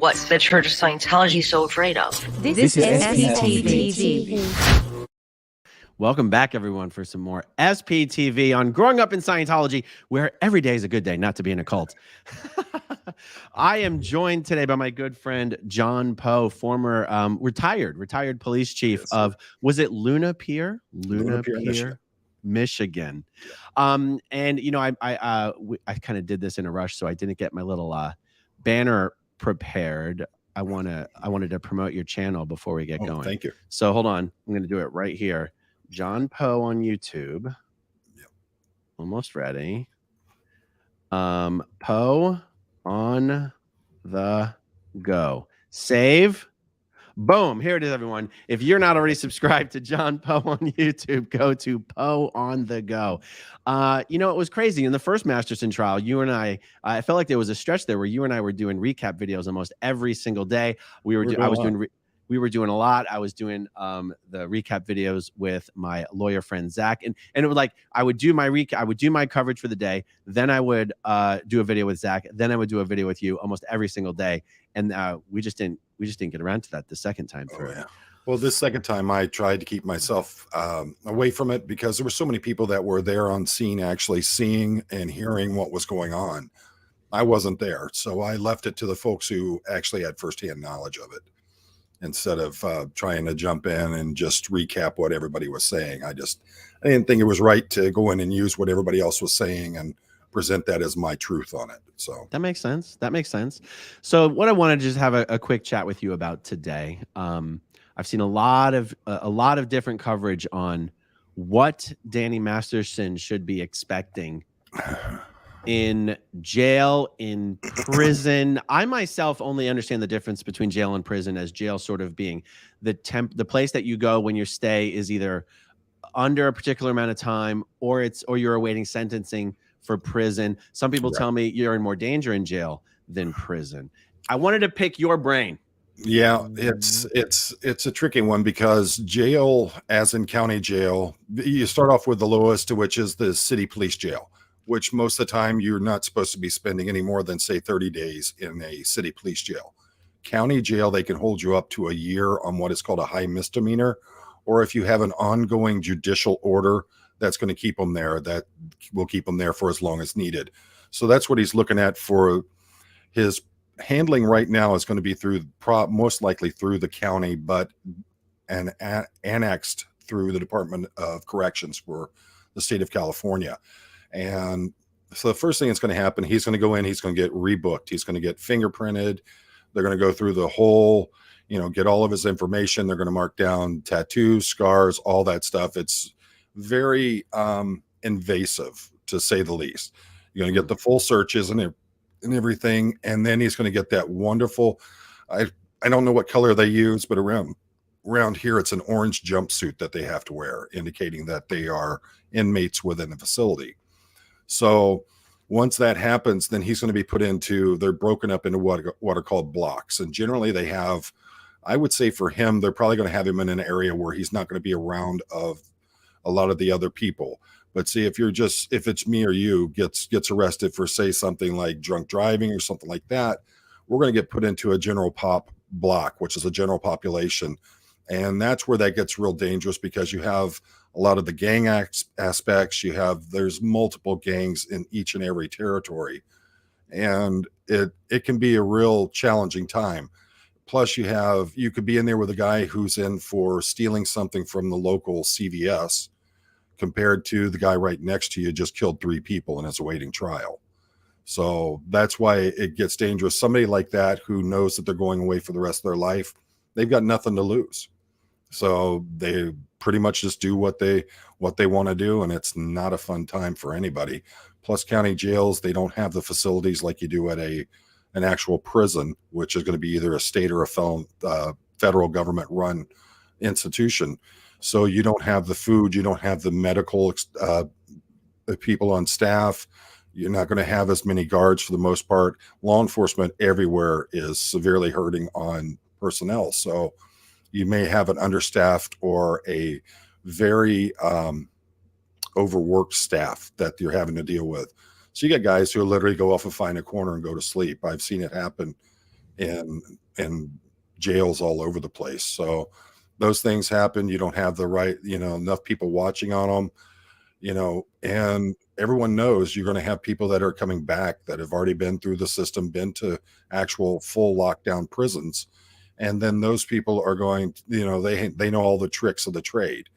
What's the Church of Scientology so afraid of? This is SPTV. Welcome back, everyone, for some more SPTV on Growing Up in Scientology, where every day is a good day not to be in a cult. I am joined today by my good friend, John Poe, former retired police chief of, was it Luna Pier? Luna Pier, Michigan. And, you know, I kind of did this in a rush, so I didn't get my little banner prepared. I wanted to promote your channel before we get going. Thank you. So hold on. I'm going to do it right here. John Poe on YouTube. Yep. Almost ready. Poe on the go. Save. Boom. Here it is, everyone. If you're not already subscribed to John Poe on YouTube, go to Poe on the go. You know, it was crazy. In the first Masterson trial, you and I felt like there was a stretch there where you and I were doing recap videos almost every single day. We were doing a lot. I was doing the recap videos with my lawyer friend Zach, and it was like I would do my recap, I would do my coverage for the day, then I would do a video with Zach, then I would do a video with you almost every single day, and we just didn't get around to that the second time through. Yeah. Well, this second time I tried to keep myself away from it because there were so many people that were there on scene actually seeing and hearing what was going on. I wasn't there, so I left it to the folks who actually had firsthand knowledge of it, instead of trying to jump in and just recap what everybody was saying. I didn't think it was right to go in and use what everybody else was saying and present that as my truth on it. So that makes sense. That makes sense. So what I wanted to just have a quick chat with you about today. I've seen a lot of different coverage on what Danny Masterson should be expecting in jail, in prison. I myself only understand the difference between jail and prison as jail sort of being the place that you go when your stay is either under a particular amount of time or you're awaiting sentencing for prison. Some people tell me you're in more danger in jail than prison. I wanted to pick your brain. Yeah, it's a tricky one because jail, as in county jail, you start off with the lowest, which is the city police jail, which most of the time you're not supposed to be spending any more than, say, 30 days in a city police jail. County jail, they can hold you up to a year on what is called a high misdemeanor, or if you have an ongoing judicial order that's going to keep them there, that will keep them there for as long as needed. So that's what he's looking at for his handling right now is going to be through most likely through the county, but annexed through the Department of Corrections for the state of California. And so the first thing that's going to happen, he's going to go in, he's going to get rebooked. He's going to get fingerprinted. They're going to go through the whole, get all of his information. They're going to mark down tattoos, scars, all that stuff. It's very invasive, to say the least. You're going to get the full searches and everything. And then he's going to get that wonderful, I don't know what color they use, but around here, it's an orange jumpsuit that they have to wear, indicating that they are inmates within the facility. So once that happens, then he's going to be put into, they're broken up into what are called blocks. And generally they have, I would say for him, they're probably going to have him in an area where he's not going to be around of a lot of the other people. But see, if it's me or you gets arrested for, say, something like drunk driving or something like that, we're going to get put into a general pop block, which is a general population. And that's where that gets real dangerous because you have a lot of the gang aspects. There's multiple gangs in each and every territory. And it can be a real challenging time. Plus you could be in there with a guy who's in for stealing something from the local CVS compared to the guy right next to you just killed 3 people and is awaiting trial. So that's why it gets dangerous. Somebody like that who knows that they're going away for the rest of their life, they've got nothing to lose. So they pretty much just do what they want to do, and it's not a fun time for anybody. Plus county jails, they don't have the facilities like you do at an actual prison, which is going to be either a state or a federal government run institution. So you don't have the food, you don't have the medical people on staff. You're not going to have as many guards for the most part. Law enforcement everywhere is severely hurting on personnel. So you may have an understaffed or a very overworked staff that you're having to deal with. So you got guys who literally go off and find a corner and go to sleep. I've seen it happen in jails all over the place. So those things happen. You don't have the right, enough people watching on them, and everyone knows you're going to have people that are coming back that have already been through the system, been to actual full lockdown prisons. And then those people are going, they know all the tricks of the trade.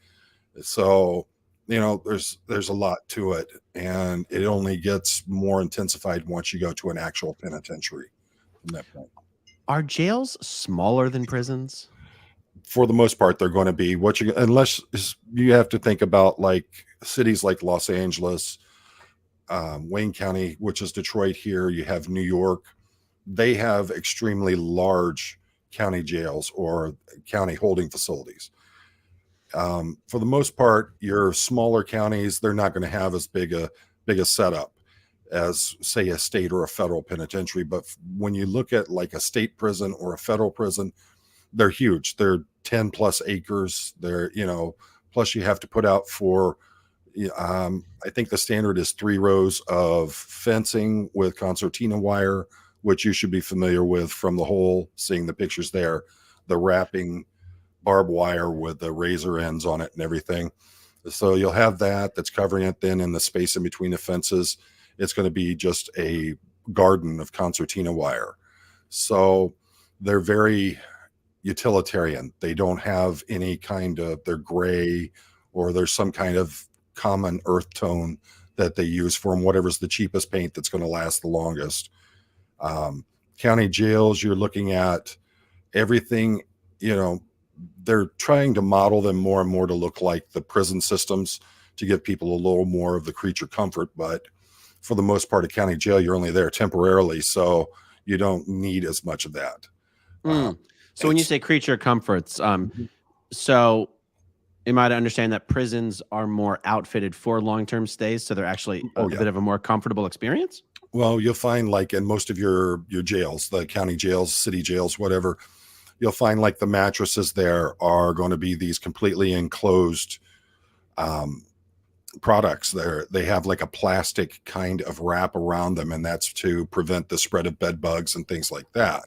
So, there's a lot to it, and it only gets more intensified once you go to an actual penitentiary from that point. Are jails smaller than prisons? For the most part, they're going to be unless you have to think about like cities like Los Angeles, Wayne County, which is Detroit here. You have New York. They have extremely large county jails or county holding facilities. For the most part, your smaller counties, they're not going to have as big a setup as, say, a state or a federal penitentiary. But when you look at like a state prison or a federal prison, they're huge. They're 10 plus acres. They're, plus you have to put out for, I think the standard is 3 rows of fencing with concertina wire, which you should be familiar with from the whole, seeing the pictures there, the wrapping barbed wire with the razor ends on it and everything. So you'll have that's covering it. Then in the space in between the fences, it's going to be just a garden of concertina wire. So they're very utilitarian. They don't have any kind of, they're gray, or there's some kind of common earth tone that they use for them, whatever's the cheapest paint that's going to last the longest. County jails, you're looking at everything, they're trying to model them more and more to look like the prison systems to give people a little more of the creature comfort. But for the most part, a county jail, you're only there temporarily, so you don't need as much of that. So when you say creature comforts, so am I to understand that prisons are more outfitted for long-term stays, so they're actually a bit of a more comfortable experience? Well, you'll find like in most of your jails, the county jails, city jails, whatever, you'll find like the mattresses there are going to be these completely enclosed products. They have like a plastic kind of wrap around them, and that's to prevent the spread of bed bugs and things like that.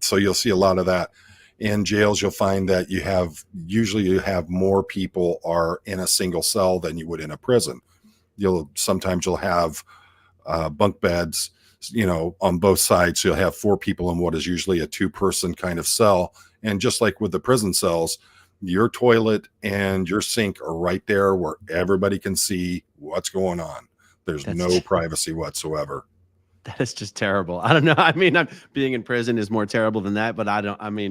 So you'll see a lot of that. In jails, you'll find that you have more people are in a single cell than you would in a prison. Sometimes you'll have bunk beds, on both sides. So you'll have 4 people in what is usually a 2-person kind of cell. And just like with the prison cells, your toilet and your sink are right there where everybody can see what's going on. There's no privacy whatsoever. That is just terrible. I don't know. I mean, being in prison is more terrible than that, but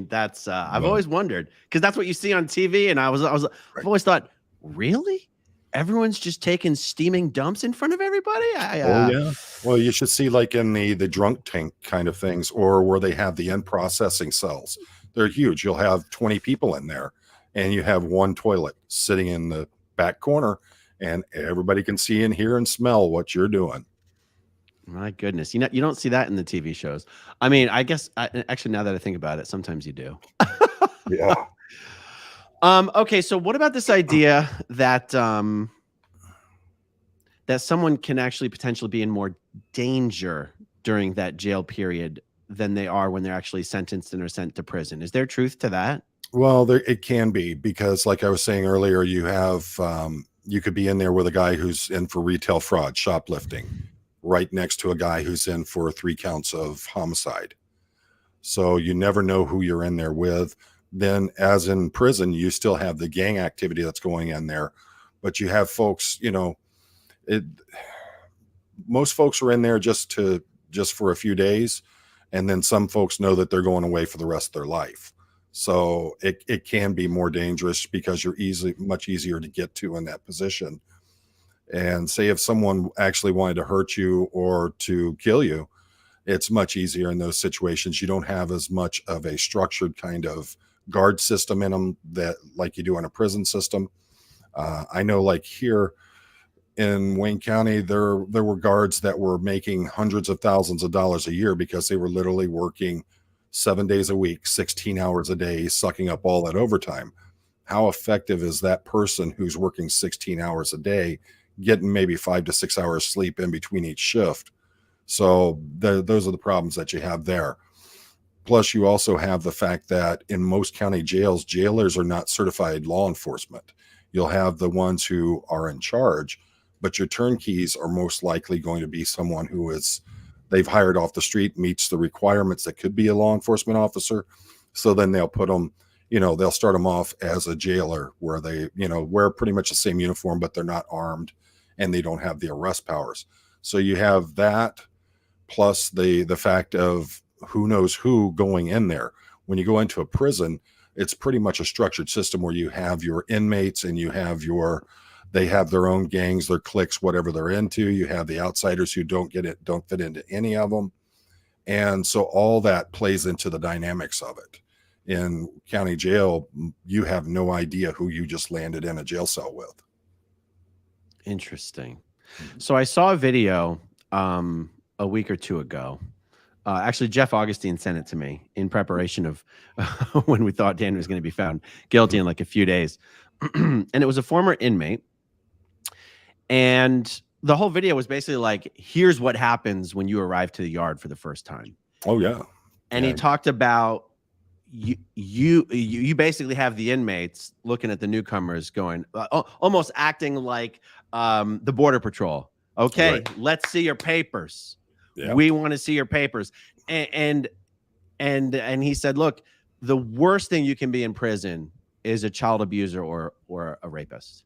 that's, I've always wondered, because that's what you see on TV. And I've always thought, really? Everyone's just taking steaming dumps in front of everybody? Yeah. Well, you should see like in the drunk tank kind of things, or where they have the end processing cells. They're huge. You'll have 20 people in there, and you have one toilet sitting in the back corner, and everybody can see and hear and smell what you're doing. My goodness. You don't see that in the TV shows. I mean, I guess actually, now that I think about it, sometimes you do. Yeah. Okay. So what about this idea that, that someone can actually potentially be in more danger during that jail period than they are when they're actually sentenced and are sent to prison? Is there truth to that? Well, it can be, because like I was saying earlier, you have, you could be in there with a guy who's in for retail fraud, shoplifting, right next to a guy who's in for 3 counts of homicide. So you never know who you're in there with. Then as in prison, you still have the gang activity that's going in there, but you have folks, most folks are in there just for a few days. And then some folks know that they're going away for the rest of their life. So it can be more dangerous because you're much easier to get to in that position. And say if someone actually wanted to hurt you or to kill you, it's much easier in those situations. You don't have as much of a structured kind of guard system in them that like you do in a prison system. I know like here in Wayne County, there were guards that were making hundreds of thousands of dollars a year because they were literally working 7 days a week, 16 hours a day, sucking up all that overtime. How effective is that person who's working 16 hours a day, getting maybe 5 to 6 hours sleep in between each shift? So those are the problems that you have there. Plus, you also have the fact that in most county jails, jailers are not certified law enforcement. You'll have the ones who are in charge, but your turnkeys are most likely going to be someone who is they've hired off the street, meets the requirements that could be a law enforcement officer. So then they'll put them, they'll start them off as a jailer where they, wear pretty much the same uniform, but they're not armed and they don't have the arrest powers. So you have that plus the fact of who knows who going in there. When you go into a prison, it's pretty much a structured system where you have your inmates and you have they have their own gangs, their cliques, whatever they're into. You have the outsiders who don't fit into any of them. And so all that plays into the dynamics of it. In county jail, you have no idea who you just landed in a jail cell with. Interesting. So I saw a video a week or two ago. Actually, Jeff Augustine sent it to me in preparation of when we thought Dan was going to be found guilty in like a few days. And it was a former inmate. And the whole video was basically like, here's what happens when you arrive to the yard for the first time. Oh, yeah. And he talked about you basically have the inmates looking at the newcomers going, almost acting like the Border Patrol. Okay, right. Let's see your papers. Yeah. We want to see your papers. And he said, look, the worst thing you can be in prison is a child abuser or a rapist.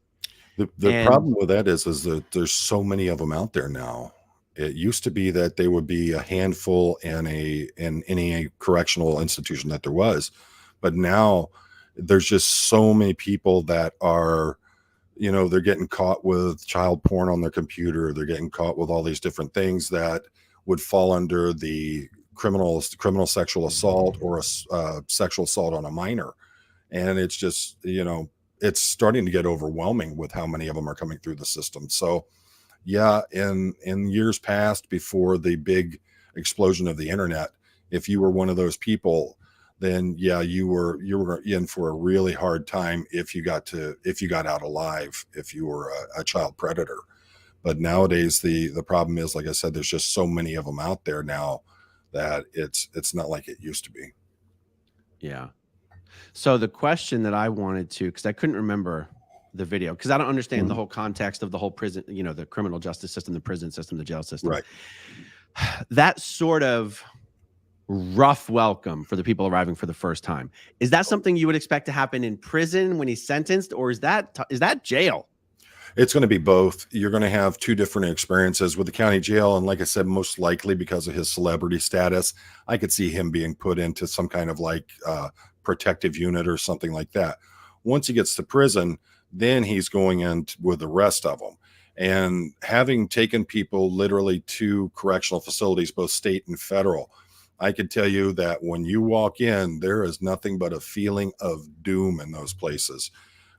The problem with that is that there's so many of them out there now. It used to be that they would be a handful in any correctional institution that there was, but now there's just so many people that are, they're getting caught with child porn on their computer. They're getting caught with all these different things that would fall under the criminal sexual assault or a sexual assault on a minor. And it's just, it's starting to get overwhelming with how many of them are coming through the system. So yeah, in years past, before the big explosion of the internet, if you were one of those people, then yeah, you were in for a really hard time if you got out alive, if you were a child predator. But nowadays the problem is, like I said, there's just so many of them out there now that it's not like it used to be. Yeah. So the question that I wanted to, because I couldn't remember the video, because I don't understand the whole context of the whole prison, the criminal justice system, the prison system, the jail system. Right. That sort of rough welcome for the people arriving for the first time. Is that something you would expect to happen in prison when he's sentenced, or is that jail? It's going to be both. You're going to have two different experiences with the county jail. And like I said, most likely because of his celebrity status, I could see him being put into some kind of like protective unit or something like that. Once he gets to prison, then he's going in with the rest of them. And having taken people literally to correctional facilities, both state and federal, I could tell you that when you walk in, there is nothing but a feeling of doom in those places.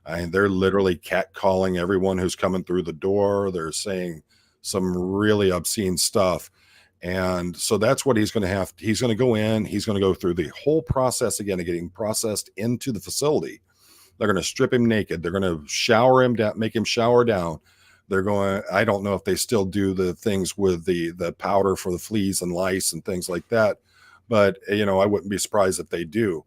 And they're literally catcalling everyone who's coming through the door. They're saying some really obscene stuff. And so that's what he's going to have. He's going to go in. He's going to go through the whole process again of getting processed into the facility. They're going to strip him naked. They're going to shower him down, make him shower down. They're going, I don't know if they still do the things with the powder for the fleas and lice and things like that. But, I wouldn't be surprised if they do.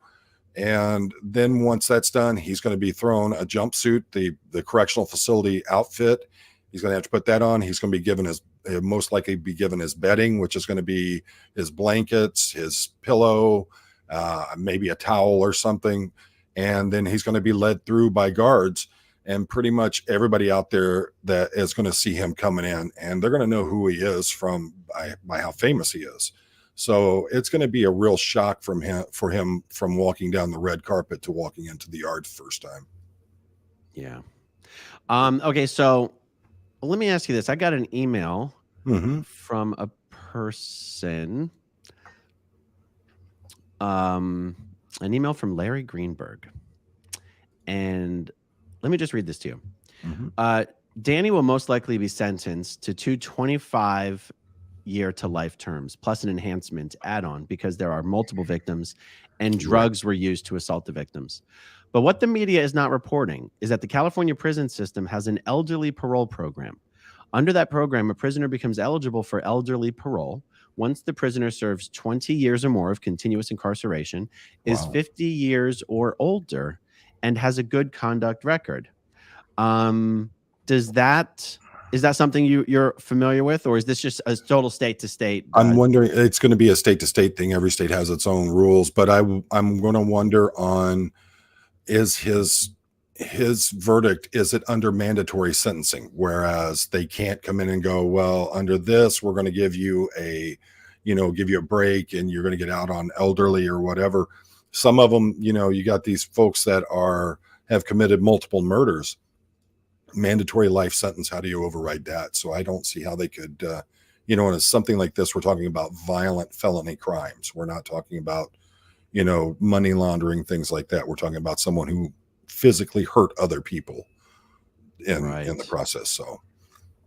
And then once that's done, he's going to be thrown a jumpsuit, the correctional facility outfit. He's going to have to put that on. He's going to be given most likely be given his bedding, which is going to be his blankets, his pillow, maybe a towel or something. And then he's going to be led through by guards, and pretty much everybody out there that is going to see him coming in, and they're going to know who he is by how famous he is. So it's going to be a real shock for him from walking down the red carpet to walking into the yard the first time. Yeah. Okay. So let me ask you this. I got an email from a person, an email from Larry Greenberg. And let me just read this to you. Danny will most likely be sentenced to 2 25-year to life terms, plus an enhancement add-on, because there are multiple victims and drugs were used to assault the victims. But what the media is not reporting is that the California prison system has an elderly parole program. Under that program, a prisoner becomes eligible for elderly parole once the prisoner serves 20 years or more of continuous incarceration, is Wow. 50 years or older, and has a good conduct record. Is that something you're familiar with, or is this just a total state to state? I'm wondering, it's going to be a state to state thing. Every state has its own rules, but I'm going to wonder on, is his verdict, is it under mandatory sentencing, whereas they can't come in and go, well, under this we're going to give you a break and you're going to get out on elderly or whatever. Some of them, you got these folks that have committed multiple murders, mandatory life sentence. How do you override that? So I don't see how they could, and it's something like this, we're talking about violent felony crimes. We're not talking about, money laundering, things like that. We're talking about someone who physically hurt other people in the process. So,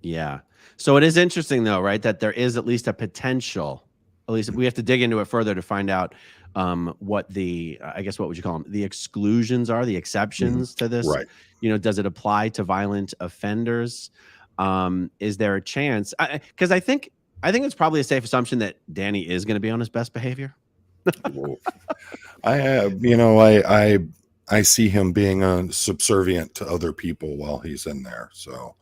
yeah. So it is interesting though, right? That there is at least a potential, at least we have to dig into it further to find out what what would you call them? The exclusions are, the exceptions to this, right. Does it apply to violent offenders? Is there a chance? Because I think it's probably a safe assumption that Danny is going to be on his best behavior. I see him being subservient to other people while he's in there. So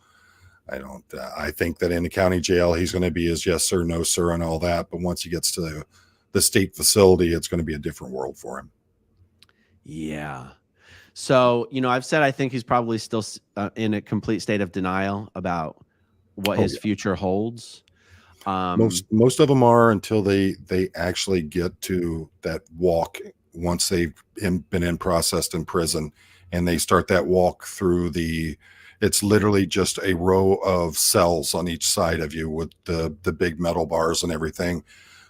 I think that in the county jail, he's going to be his yes, sir, no, sir, and all that. But once he gets to the state facility, it's going to be a different world for him. Yeah. So, I've said I think he's probably still in a complete state of denial about what his future holds. Most of them are, until they actually get to that walk, once they've been in processed in prison, and they start that walk through it's literally just a row of cells on each side of you with the big metal bars and everything.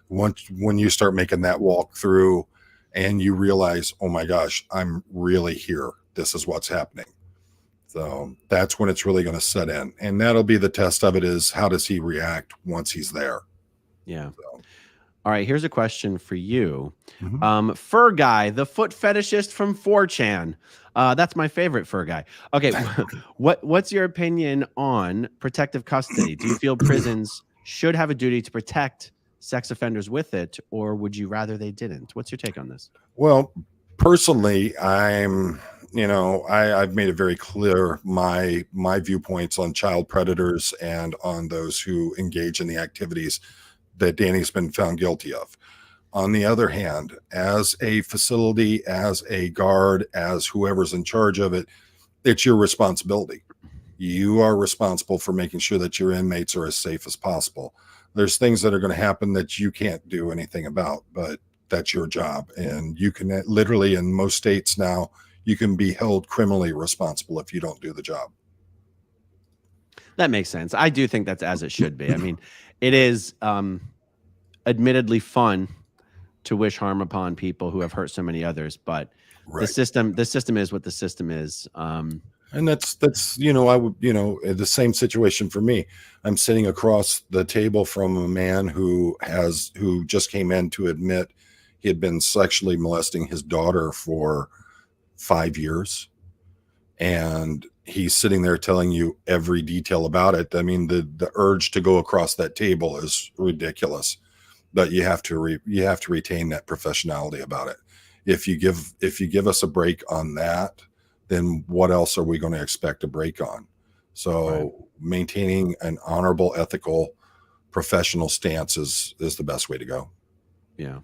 When you start making that walk through and you realize, oh my gosh, I'm really here, this is what's happening. So that's when it's really going to set in. And that'll be the test of it, is how does he react once he's there? Yeah. So. All right. Here's a question for you. Fur guy, the foot fetishist from 4chan. That's my favorite fur guy. Okay. What's your opinion on protective custody? Do you feel prisons should have a duty to protect sex offenders with it, or would you rather they didn't? What's your take on this? Well, personally, I've made it very clear my viewpoints on child predators and on those who engage in the activities that Danny's been found guilty of. On the other hand, as a facility, as a guard, as whoever's in charge of it, it's your responsibility. You are responsible for making sure that your inmates are as safe as possible. There's things that are going to happen that you can't do anything about, but that's your job. And you can literally, in most states now, you can be held criminally responsible if you don't do the job. That makes sense. I do think that's as it should be. I mean, it is admittedly fun to wish harm upon people who have hurt so many others, but the system is what the system is. And that's the same situation for me. I'm sitting across the table from a man who just came in to admit he had been sexually molesting his daughter for 5 years. And he's sitting there telling you every detail about it. I mean, the urge to go across that table is ridiculous, but you have to retain that professionality about it. If you give us a break on that, then what else are we going to expect a break on? So maintaining an honorable, ethical, professional stance is the best way to go. Yeah,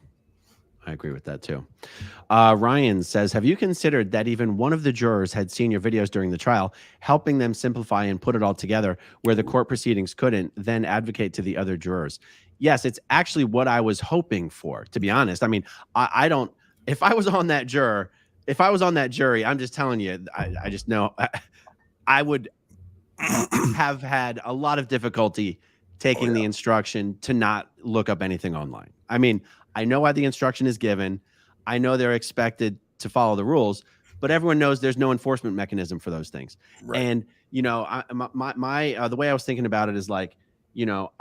I agree with that too. Ryan says, have you considered that even one of the jurors had seen your videos during the trial, helping them simplify and put it all together where the court proceedings couldn't, then advocate to the other jurors? Yes, it's actually what I was hoping for, to be honest. I mean, I don't, if I was on that jury, I'm just telling you, I just know I would have had a lot of difficulty taking the instruction to not look up anything online. I mean, I know why the instruction is given. I know they're expected to follow the rules, but everyone knows there's no enforcement mechanism for those things. Right. And, the way I was thinking about it is like,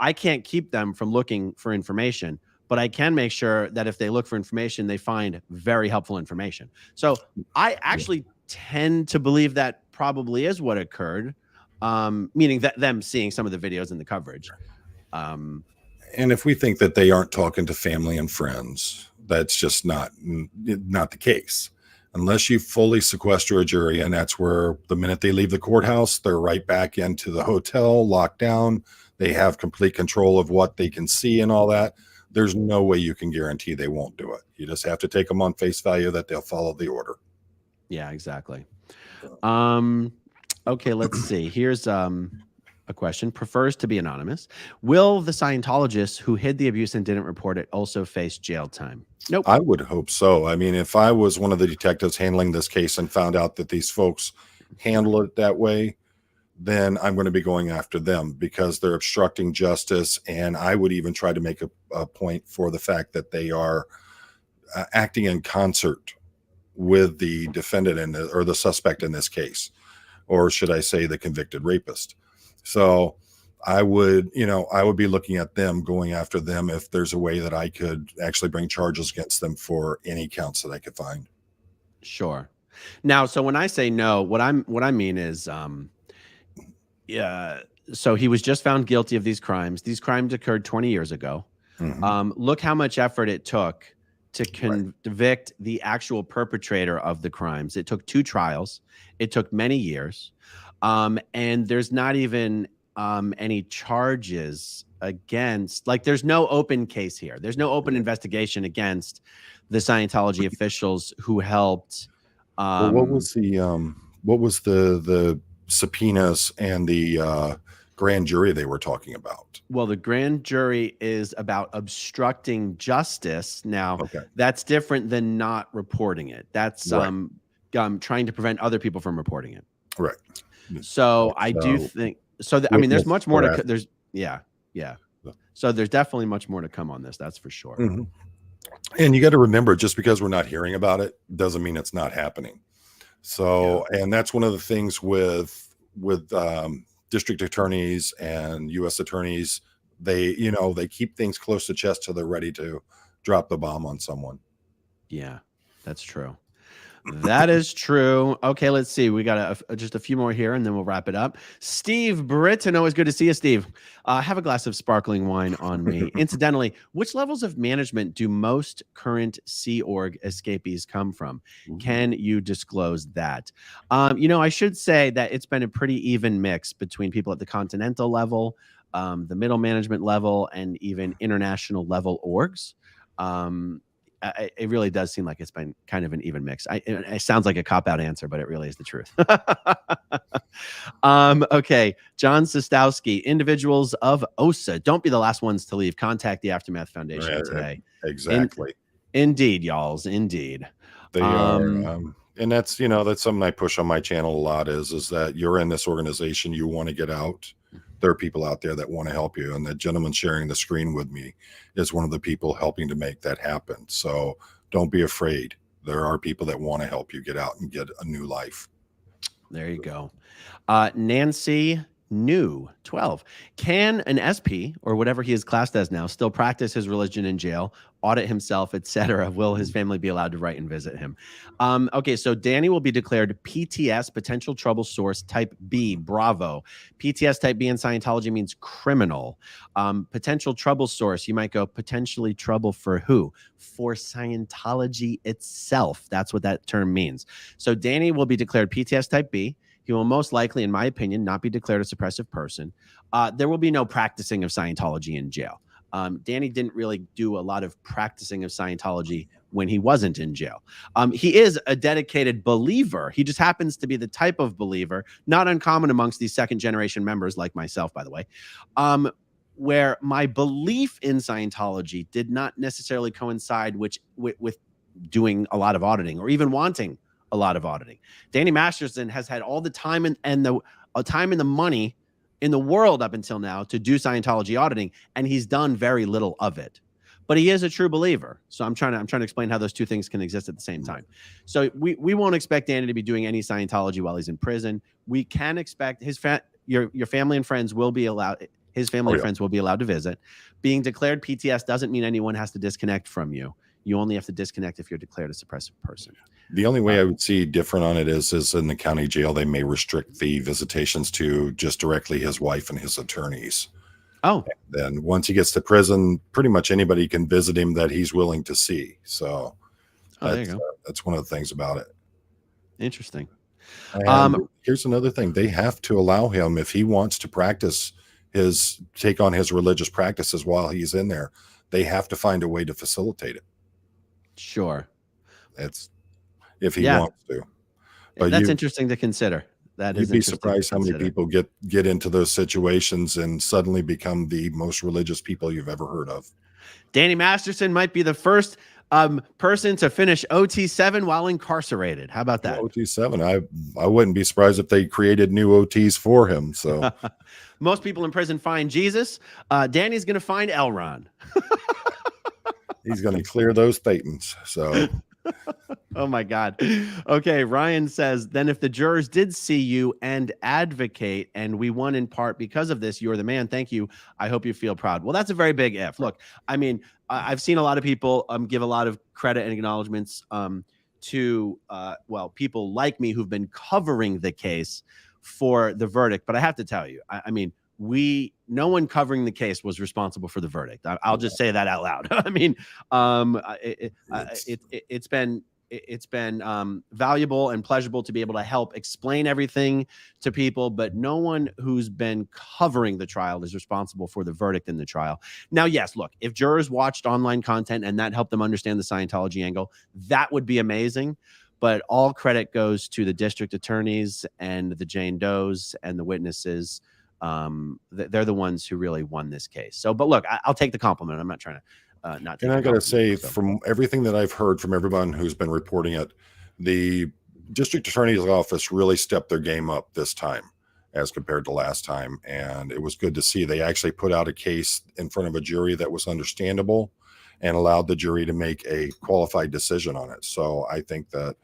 I can't keep them from looking for information, but I can make sure that if they look for information, they find very helpful information. So I actually tend to believe that probably is what occurred, meaning that them seeing some of the videos and the coverage. And if we think that they aren't talking to family and friends, that's just not the case. Unless you fully sequester a jury, and that's where the minute they leave the courthouse, they're right back into the hotel, locked down. They have complete control of what they can see and all that. There's no way you can guarantee they won't do it. You just have to take them on face value that they'll follow the order. Yeah, exactly. Okay, let's see. Here's a question. Prefers to be anonymous. Will the Scientologists who hid the abuse and didn't report it also face jail time? Nope. I would hope so. I mean, if I was one of the detectives handling this case and found out that these folks handle it that way, then I'm going to be going after them because they're obstructing justice. And I would even try to make a point for the fact that they are acting in concert with the defendant or the suspect in this case, or should I say the convicted rapist. So I would be looking at them, going after them if there's a way that I could actually bring charges against them for any counts that I could find. Sure. Now, so when I say no, what I mean is, so he was just found guilty of these crimes. These crimes occurred 20 years ago. Mm-hmm. Look how much effort it took to convict the actual perpetrator of the crimes. It took 2 trials. It took many years. And there's not even any charges against, like, there's no open case here. There's no open investigation against the Scientology officials who helped. Well, what was the subpoenas and the grand jury they were talking about? Well, the grand jury is about obstructing justice. Now, that's different than not reporting it. That's trying to prevent other people from reporting it. Right. So I do think so. I mean, there's much more to there's So there's definitely much more to come on this. That's for sure. Mm-hmm. And you got to remember, just because we're not hearing about it doesn't mean it's not happening. So, and that's one of the things with district attorneys and U.S. attorneys. They keep things close to chest till they're ready to drop the bomb on someone. Yeah, that's true. That is true. Okay, let's see. We got just a few more here, and then we'll wrap it up. Steve Britton, always good to see you, Steve. Have a glass of sparkling wine on me. Incidentally, which levels of management do most current Sea Org escapees come from? Can you disclose that? I should say that it's been a pretty even mix between people at the continental level, the middle management level, and even international level orgs. It really does seem like it's been kind of an even mix. It sounds like a cop-out answer, but it really is the truth. Okay. John Sostowski, individuals of OSA, don't be the last ones to leave. Contact the Aftermath Foundation today. Exactly. Indeed, y'alls. Indeed. They are. And that's something I push on my channel a lot is that you're in this organization, you want to get out. There are people out there that want to help you. And the gentleman sharing the screen with me is one of the people helping to make that happen. So don't be afraid. There are people that want to help you get out and get a new life. There you go. Nancy New 12. Can an SP or whatever he is classed as now still practice his religion in jail, audit himself, etc.? Will his family be allowed to write and visit him? Okay, so Danny will be declared PTS, potential trouble source type B. Bravo. PTS type B in Scientology means criminal. Potential trouble source, you might go potentially trouble for who? For Scientology itself. That's what that term means. So Danny will be declared PTS type B. He will most likely, in my opinion, not be declared a suppressive person. There will be no practicing of Scientology in jail. Danny didn't really do a lot of practicing of Scientology when he wasn't in jail. He is a dedicated believer. He just happens to be the type of believer, not uncommon amongst these second-generation members like myself, by the way, where my belief in Scientology did not necessarily coincide with doing a lot of auditing or even wanting a lot of auditing. Danny Masterson has had all the time and the money in the world up until now to do Scientology auditing, and he's done very little of it. But he is a true believer. So I'm trying to explain how those two things can exist at the same time. So we won't expect Danny to be doing any Scientology while he's in prison. We can expect your family and friends will be allowed. His family and friends will be allowed to visit. Being declared PTS doesn't mean anyone has to disconnect from you. You only have to disconnect if you're declared a suppressive person. The only way I would see different on it is in the county jail, they may restrict the visitations to just directly his wife and his attorneys. Oh, Then once he gets to prison, pretty much anybody can visit him that he's willing to see. So there you go. That's one of the things about it. Interesting. And here's another thing. They have to allow him, if he wants to take on his religious practices while he's in there, they have to find a way to facilitate it. Sure. It's if he wants to. But that's interesting to consider. You'd be surprised how many people get into those situations and suddenly become the most religious people you've ever heard of. Danny Masterson might be the first person to finish OT7 while incarcerated. How about that? OT7. I wouldn't be surprised if they created new OTs for him. So most people in prison find Jesus. Danny's going to find Elron. He's going to clear those thetans. So. Oh my God. Okay. Ryan says, then if the jurors did see you and advocate and we won in part because of this, you're the man. Thank you. I hope you feel proud. Well, that's a very big if. Look, I mean, I've seen a lot of people give a lot of credit and acknowledgments to, people like me who've been covering the case for the verdict. But I have to tell you, I mean, no one covering the case was responsible for the verdict. I'll just say that out loud. I mean, it's been valuable and pleasurable to be able to help explain everything to people, but no one who's been covering the trial is responsible for the verdict in the trial. Now, yes, look, if jurors watched online content and that helped them understand the Scientology angle, that would be amazing. But all credit goes to the district attorneys and the Jane Does and the witnesses. They're the ones who really won this case. So, but look, I'll take the compliment. I'm not trying to not. And I got to say, from everything that I've heard from everyone who's been reporting it, the district attorney's office really stepped their game up this time as compared to last time. And it was good to see they actually put out a case in front of a jury that was understandable and allowed the jury to make a qualified decision on it. So I think that,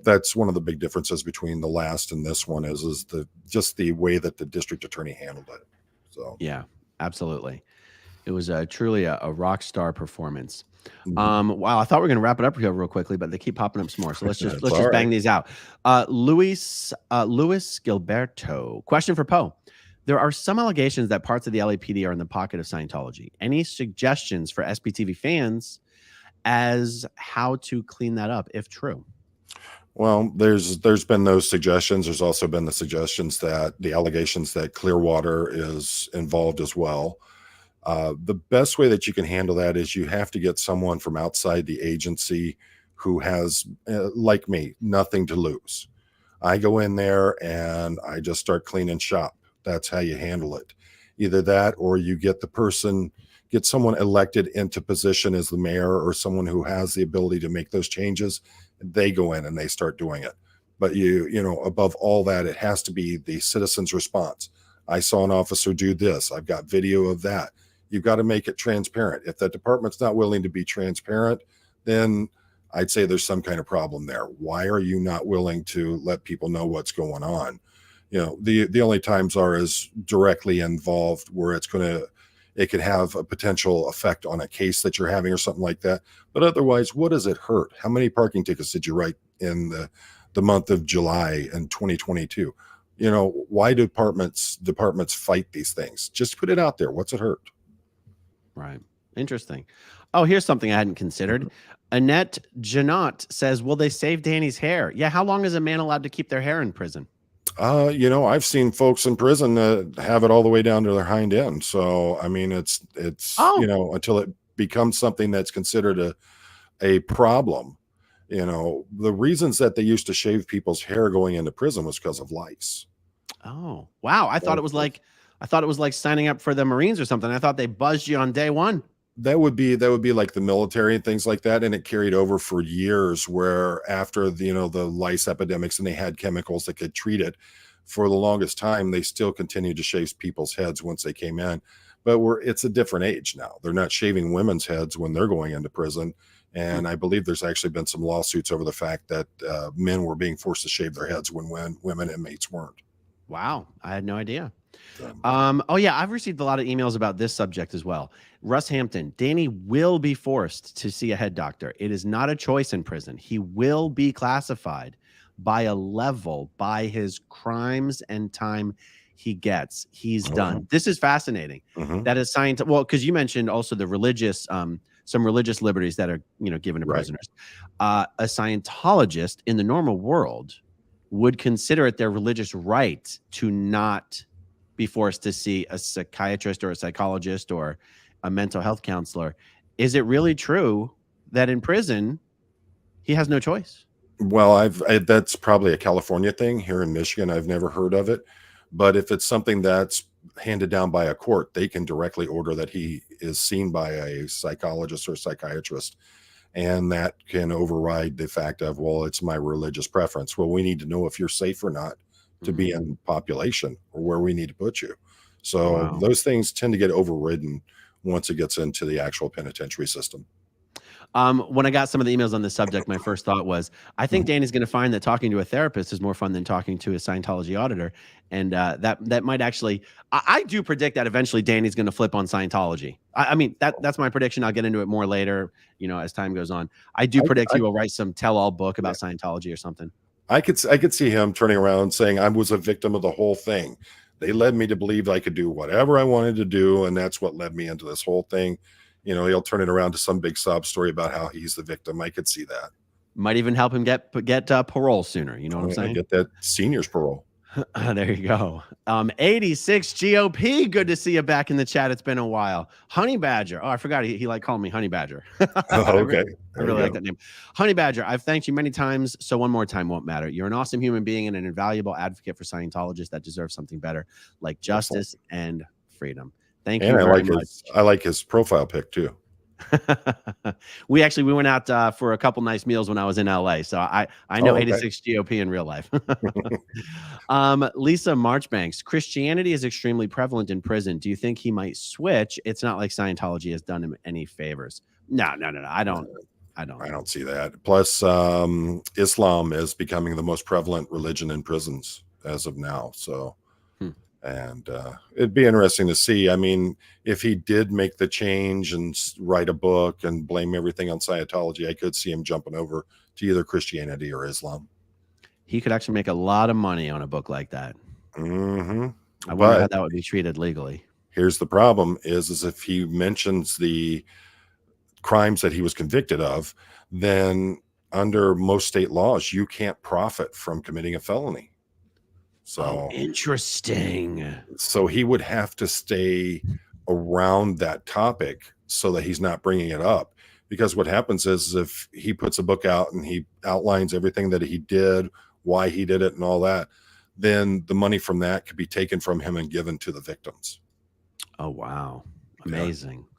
that's one of the big differences between the last and this one is just the way that the district attorney handled it. So yeah, absolutely. It was truly a rock star performance. Mm-hmm. Wow, I thought we were going to wrap it up here real quickly, but they keep popping up some more. So let's just bang these out. Luis Gilberto, question for Poe. There are some allegations that parts of the LAPD are in the pocket of Scientology. Any suggestions for SPTV fans as how to clean that up, if true? Well, there's been those suggestions. There's also been the suggestions that the allegations that Clearwater is involved as well. The best way that you can handle that is you have to get someone from outside the agency who has, like me, nothing to lose. I go in there and I just start cleaning shop. That's how you handle it. Either that or you get someone elected into position as the mayor or someone who has the ability to make those changes. They go in and they start doing it. But above all that, it has to be the citizen's response. I saw an officer do this. I've got video of that. You've got to make it transparent. If that department's not willing to be transparent, then I'd say there's some kind of problem there. Why are you not willing to let people know what's going on? The only times are as directly involved where it could have a potential effect on a case that you're having or something like that. But otherwise, what does it hurt? How many parking tickets did you write in the month of July in 2022? Why do departments fight these things? Just put it out there. What's it hurt? Right. Interesting. Oh, here's something I hadn't considered. Annette Janot says, will they save Danny's hair? Yeah. How long is a man allowed to keep their hair in prison? I've seen folks in prison that have it all the way down to their hind end. So, I mean, it's until it becomes something that's considered a problem. The reasons that they used to shave people's hair going into prison was because of lice. Oh, wow. I thought it was like signing up for the Marines or something. I thought they buzzed you on day one. That would be like the military and things like that. And it carried over for years where after the lice epidemics and they had chemicals that could treat it for the longest time, they still continued to shave people's heads once they came in. But it's a different age now. They're not shaving women's heads when they're going into prison. And I believe there's actually been some lawsuits over the fact that men were being forced to shave their heads when women inmates weren't. Wow. I had no idea. I've received a lot of emails about this subject as well. Russ Hampton, Danny will be forced to see a head doctor. It is not a choice in prison. He will be classified by a level by his crimes and time he gets. He's Oh, done. wow. This is fascinating. Mhm. That is science. Well, because you mentioned also the religious, some religious liberties that are given to Right. prisoners. A Scientologist in the normal world would consider it their religious right to not be forced to see a psychiatrist or a psychologist or a mental health counselor. Is it really true that in prison he has no choice? Well, that's probably a California thing. Here in Michigan, I've never heard of it. But if it's something that's handed down by a court, they can directly order that he is seen by a psychologist or psychiatrist. And that can override the fact of, well, it's my religious preference. Well, we need to know if you're safe or not to be in population or where we need to put you. So Wow. those things tend to get overridden once it gets into the actual penitentiary system. When I got some of the emails on this subject, my first thought was, I think Danny's going to find that talking to a therapist is more fun than talking to a Scientology auditor, and that might actually. I do predict that eventually Danny's going to flip on Scientology. I mean that's my prediction. I'll get into it more later, as time goes on. I do predict he will write some tell-all book about Scientology or something. I could see him turning around saying, I was a victim of the whole thing. They led me to believe I could do whatever I wanted to do, and that's what led me into this whole thing. He'll turn it around to some big sob story about how he's the victim. I could see that. Might even help him get parole sooner. You know what I'm saying? Get that senior's parole. There you go. 86 GOP. Good to see you back in the chat. It's been a while. Honey Badger. Oh, I forgot he liked calling me Honey Badger. Oh, okay. I really like that name. Honey Badger. I've thanked you many times, so one more time won't matter. You're an awesome human being and an invaluable advocate for Scientologists that deserve something better, like justice and freedom. Thank you very much. I like his profile pic too. we went out for a couple nice meals when I was in LA, so I know 86 GOP in real life. Lisa Marchbanks, Christianity is extremely prevalent in prison. Do you think he might switch? It's not like Scientology has done him any favors. No. I don't see that. Plus, Islam is becoming the most prevalent religion in prisons as of now. So. And it'd be interesting to see. I mean, if he did make the change and write a book and blame everything on Scientology, I could see him jumping over to either Christianity or Islam. He could actually make a lot of money on a book like that. Mm-hmm. I wonder how that would be treated legally. Here's the problem is if he mentions the crimes that he was convicted of, then under most state laws, you can't profit from committing a felony. So interesting. So he would have to stay around that topic so that he's not bringing it up. Because what happens is if he puts a book out and he outlines everything that he did, why he did it and all that, then the money from that could be taken from him and given to the victims. Oh, wow. Amazing. Yeah.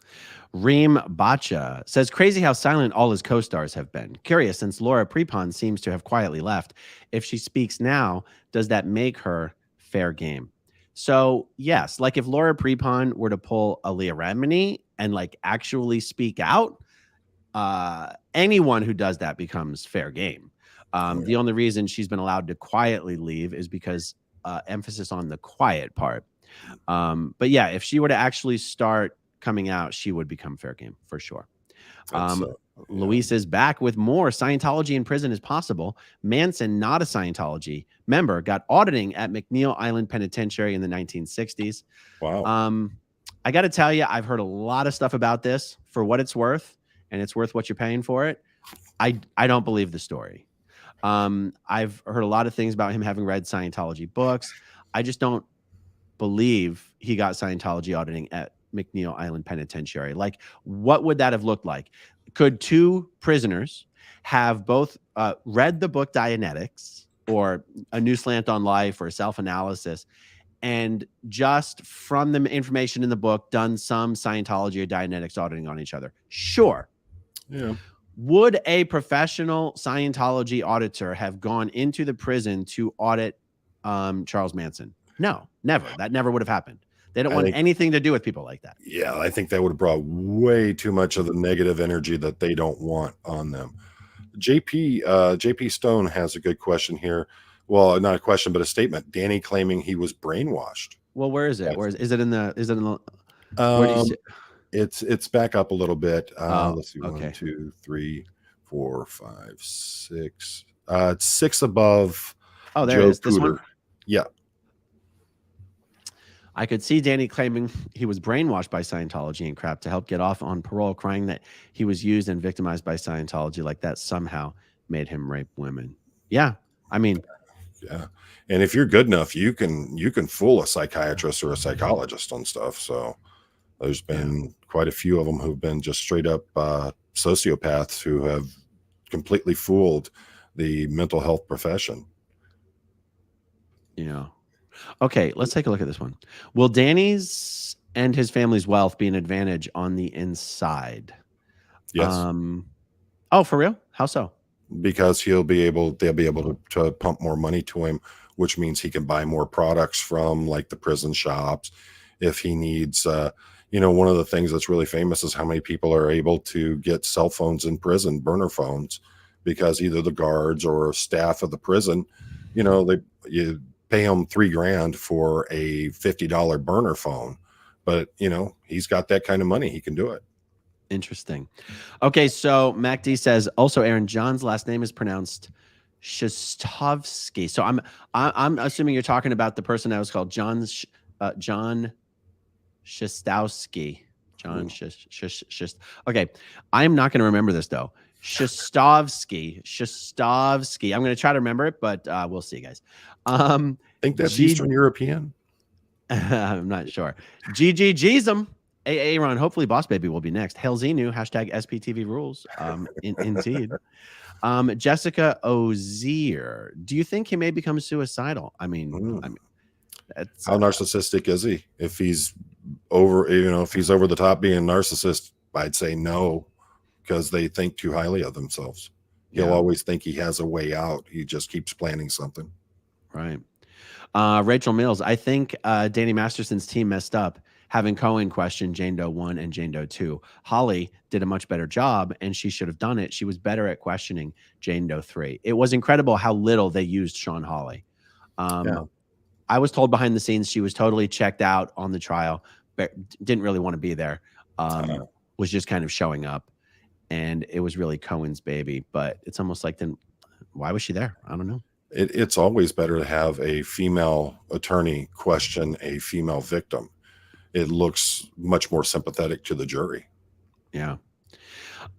Reem Bacha says, crazy how silent all his co-stars have been. Curious, since Laura Prepon seems to have quietly left. If she speaks now, does that make her fair game? So, yes, like if Laura Prepon were to pull a Leah Remini and like actually speak out, anyone who does that becomes fair game. The only reason she's been allowed to quietly leave is because emphasis on the quiet part. But yeah, if she were to actually start coming out, she would become fair game for sure. Luis is back with more. Scientology in prison is possible. Manson, not a Scientology member, got auditing at McNeil Island Penitentiary in the 1960s. Wow. I got to tell you, I've heard a lot of stuff about this for what it's worth, and it's worth what you're paying for it. I don't believe the story. I've heard a lot of things about him having read Scientology books. I just don't believe he got Scientology auditing at McNeil Island Penitentiary. Like, what would that have looked like? Could two prisoners have both read the book Dianetics or A New Slant on Life or Self-Analysis, and just from the information in the book done some Scientology or Dianetics auditing on each other? Sure. Yeah. Would a professional Scientology auditor have gone into the prison to audit Charles Manson? No, never. That never would have happened. They don't want anything to do with people like that. Yeah, I think that would have brought way too much of the negative energy that they don't want on them. JP Stone has a good question here. Well, not a question, but a statement. Danny claiming he was brainwashed. Well, where is it? Is it in the? It's back up a little bit. Let's see. Okay. 1, 2, 3, 4, 5, 6. It's 6 above. Oh, there it is. This one? Yeah. I could see Danny claiming he was brainwashed by Scientology and crap to help get off on parole, crying that he was used and victimized by Scientology, like that somehow made him rape women. Yeah, I mean, Yeah. And if you're good enough, you can fool a psychiatrist or a psychologist on stuff. So there's been quite a few of them who've been just straight up sociopaths who have completely fooled the mental health profession. Okay, let's take a look at this one. Will Danny's and his family's wealth be an advantage on the inside? Yes. Oh, for real? How so? Because they'll be able to pump more money to him, which means he can buy more products from like the prison shops. If he needs, one of the things that's really famous is how many people are able to get cell phones in prison, burner phones, because either the guards or staff of the prison, you pay him $3,000 for a $50 burner phone, but he's got that kind of money. He can do it. Interesting. Okay, so MacD says also, Aaron, John's last name is pronounced Shostovsky. So I'm assuming you're talking about the person that was called John Shostowski. Okay, I'm not going to remember this though. Shostovsky. I'm going to try to remember it, but we'll see, guys. I think that's Eastern European. I'm not sure. GGGism. Aaron, hopefully Boss Baby will be next. Hail Xenu, hashtag SPTV rules. Indeed. Jessica Ozier, do you think he may become suicidal? I mean, that's, how narcissistic is he? If he's over the top being narcissist, I'd say no, because they think too highly of themselves. He'll always think he has a way out. He just keeps planning something. Right. Rachel Mills, I think Danny Masterson's team messed up having Cohen question Jane Doe 1 and Jane Doe 2. Holly did a much better job, and she should have done it. She was better at questioning Jane Doe 3. It was incredible how little they used Sean Hawley. I was told behind the scenes she was totally checked out on the trial, but didn't really want to be there. Was just kind of showing up, and it was really Cohen's baby. But it's almost like, then why was she there? I don't know. It's always better to have a female attorney question a female victim. It looks much more sympathetic to the jury. Yeah.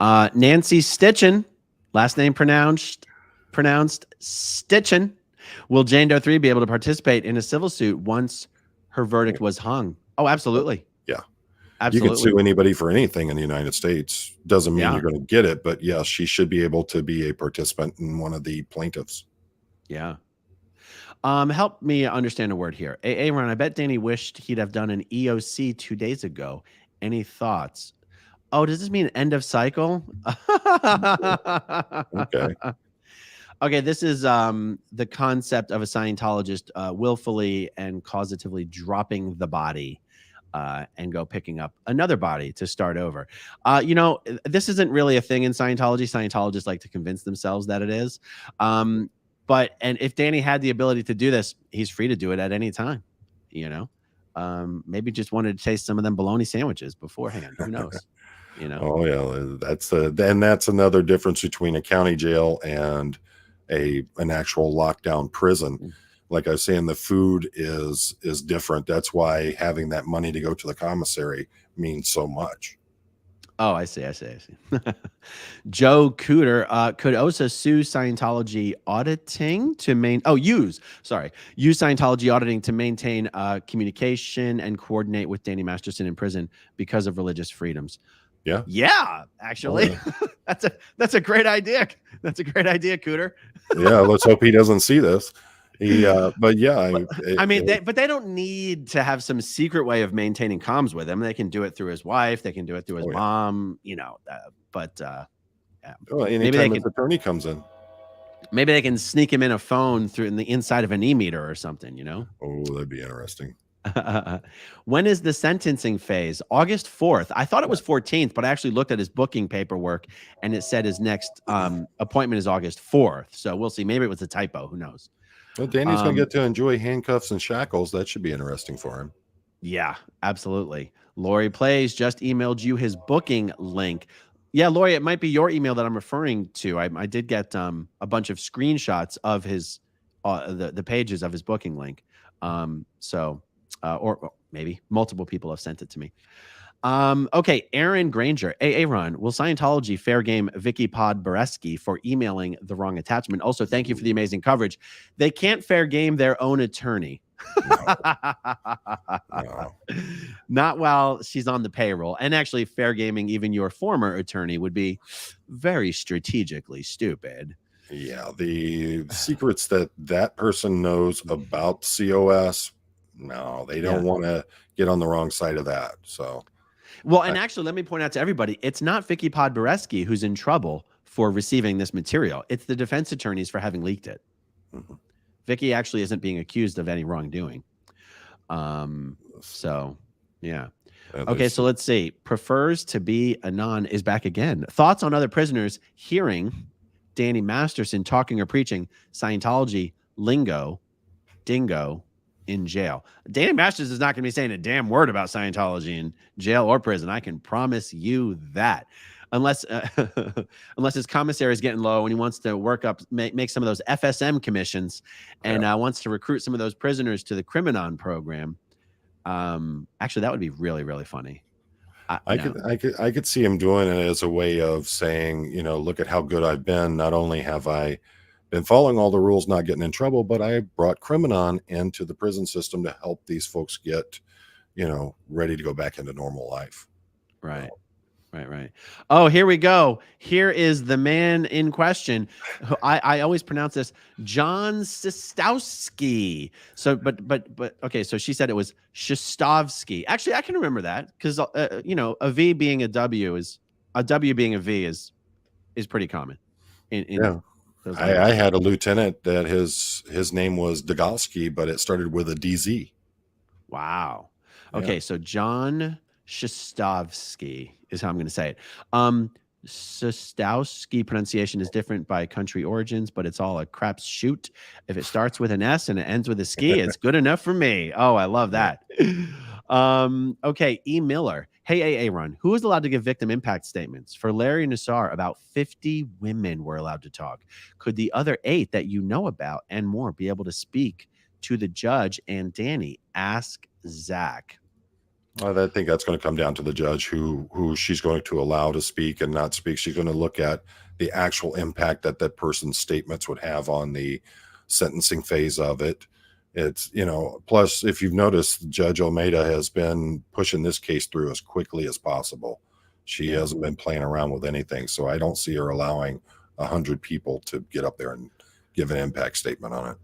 Nancy Stitchin, last name pronounced Stitchin. Will Jane Doe 3 be able to participate in a civil suit once her verdict was hung? Oh, absolutely. Yeah. Absolutely. You can sue anybody for anything in the United States. Doesn't mean you're going to get it, but yes, she should be able to be a participant in one of the plaintiffs. Yeah. Help me understand a word here. Aaron, I bet Danny wished he'd have done an EOC 2 days ago. Any thoughts? Oh, does this mean end of cycle? Okay. Okay, this is the concept of a Scientologist willfully and causatively dropping the body and go picking up another body to start over. This isn't really a thing in Scientology. Scientologists like to convince themselves that it is. But if Danny had the ability to do this, he's free to do it at any time. Maybe just wanted to taste some of them bologna sandwiches beforehand. Who knows? Oh yeah, that's another difference between a county jail and an actual lockdown prison. Like I was saying, the food is different. That's why having that money to go to the commissary means so much. Oh, I see. Joe Cooter, could OSA sue Scientology auditing to use Scientology auditing to maintain communication and coordinate with Danny Masterson in prison because of religious freedoms? Yeah, actually. That's a great idea. That's a great idea, Cooter. Yeah, let's hope he doesn't see this. But yeah, they don't need to have some secret way of maintaining comms with him. They can do it through his wife. They can do it through his mom. Anytime his attorney comes in, maybe they can sneak him in a phone through in the inside of an e-meter or something. Oh, that'd be interesting. When is the sentencing phase? August 4th. I thought it was 14th, but I actually looked at his booking paperwork and it said his next appointment is August 4th. So we'll see. Maybe it was a typo. Who knows? Well, Danny's going to get to enjoy handcuffs and shackles. That should be interesting for him. Yeah, absolutely. Lori Plays just emailed you his booking link. Yeah, Lori, it might be your email that I'm referring to. I did get a bunch of screenshots of his the pages of his booking link. So or maybe multiple people have sent it to me. Okay, Aaron Granger. Ron, will Scientology fair game Vicky Podboreski for emailing the wrong attachment? Also, thank you for the amazing coverage. They can't fair game their own attorney. No. No. Not while she's on the payroll. And actually, fair gaming even your former attorney would be very strategically stupid. Yeah, the secrets that person knows about COS, no, they don't want to get on the wrong side of that. So, well, and actually, let me point out to everybody, it's not Vicky Podboreski who's in trouble for receiving this material. It's the defense attorneys for having leaked it. Mhm. Vicky actually isn't being accused of any wrongdoing. So, yeah. Okay, so let's see. Prefers to be Anon is back again. Thoughts on other prisoners hearing Danny Masterson talking or preaching Scientology lingo, dingo, in jail. Danny Masterson is not going to be saying a damn word about Scientology in jail or prison. I can promise you that. Unless unless his commissary is getting low and he wants to work up, make some of those FSM commissions and wants to recruit some of those prisoners to the Criminon program. Actually, that would be really, really funny. I could see him doing it as a way of saying, look at how good I've been. Not only have I been following all the rules, not getting in trouble, but I brought Criminon into the prison system to help these folks get, ready to go back into normal life. Right. Right. Oh, here we go. Here is the man in question. I always pronounce this John Sistowski. So, but okay. So she said it was Shostovsky. Actually, I can remember that because a V being a W is a W being a V is pretty common. I had a lieutenant that his name was Dagowski, but it started with a DZ. Wow. Okay, so John Shostovsky is how I'm going to say it. Shostovsky pronunciation is different by country origins, but it's all a crap shoot. If it starts with an S and it ends with a ski, it's good enough for me. Oh, I love that. Okay, E. Miller. Hey, Aaron, who is allowed to give victim impact statements? For Larry Nassar, about 50 women were allowed to talk. Could the other 8 that you know about and more be able to speak to the judge and Danny? Ask Zach. I think that's going to come down to the judge who she's going to allow to speak and not speak. She's going to look at the actual impact that person's statements would have on the sentencing phase of it. It's, plus if you've noticed, Judge Almeida has been pushing this case through as quickly as possible. She hasn't been playing around with anything. So I don't see her allowing 100 people to get up there and give an impact statement on it.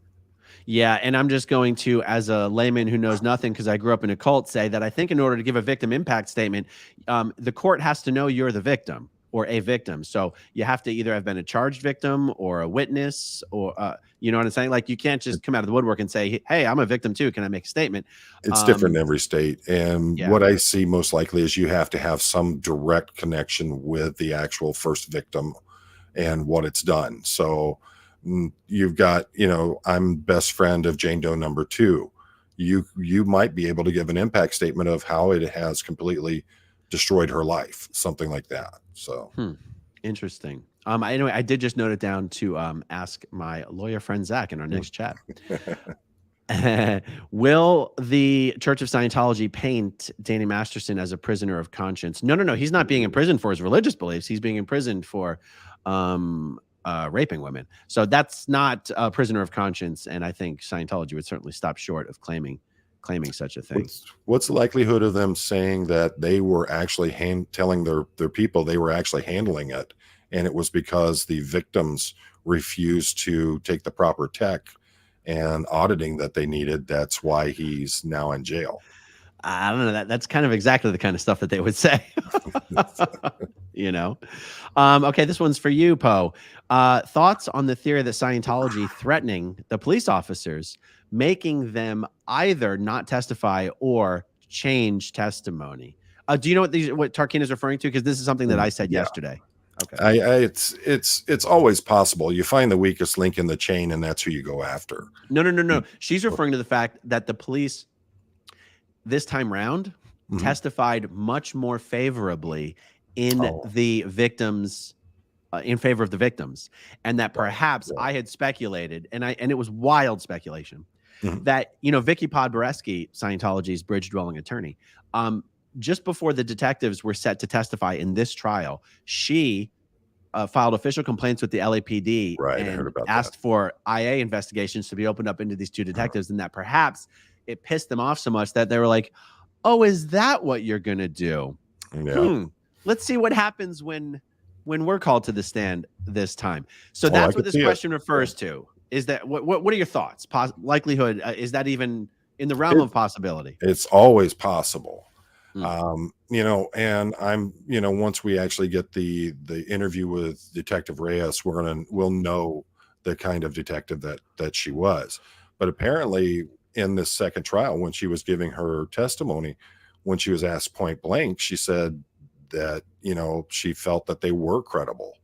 Yeah, and I'm just going to, as a layman who knows nothing because I grew up in a cult, say that I think in order to give a victim impact statement, the court has to know you're the victim or a victim. So you have to either have been a charged victim or a witness or, you know what I'm saying? Like you can't just come out of the woodwork and say, hey, I'm a victim too. Can I make a statement? It's different in every state. And what I see most likely is you have to have some direct connection with the actual first victim and what it's done. So you've got, I'm best friend of Jane Doe number 2. You might be able to give an impact statement of how it has completely destroyed her life, something like that. So interesting. Anyway, I did just note it down to ask my lawyer friend Zach in our next chat. Will the Church of Scientology paint Danny Masterson as a prisoner of conscience? No. He's not being imprisoned for his religious beliefs. He's being imprisoned for raping women. So that's not a prisoner of conscience. And I think Scientology would certainly stop short of claiming such a thing. What's the likelihood of them saying that they were actually telling their people they were actually handling it, and it was because the victims refused to take the proper tech and auditing that they needed? That's why he's now in jail. I don't know. That's kind of exactly the kind of stuff that they would say. Okay, this one's for you, Poe. Thoughts on the theory that Scientology threatening the police officers, making them either not testify or change testimony. Do you know what Tarkin is referring to? Because this is something that I said yesterday. Okay. It's always possible. You find the weakest link in the chain, and that's who you go after. No. She's referring to the fact that the police this time round testified much more favorably in the victims, in favor of the victims, and that perhaps I had speculated, and it was wild speculation, that, Vicky Podboreski, Scientology's bridge dwelling attorney, just before the detectives were set to testify in this trial, she filed official complaints with the LAPD Right, I heard and about asked that. for IA investigations to be opened up into these two detectives, and that perhaps it pissed them off so much that they were like, "Oh, is that what you're gonna do? Yeah. Let's see what happens when we're called to the stand this time." So I that's what could this see it. question refers to. Is that what are your thoughts? Likelihood, is that even in the realm of possibility? It's always possible. Mm. And I'm, once we actually get the interview with Detective Reyes, we'll know the kind of detective that she was. But apparently in this second trial, when she was giving her testimony, when she was asked point blank, she said that, she felt that they were credible.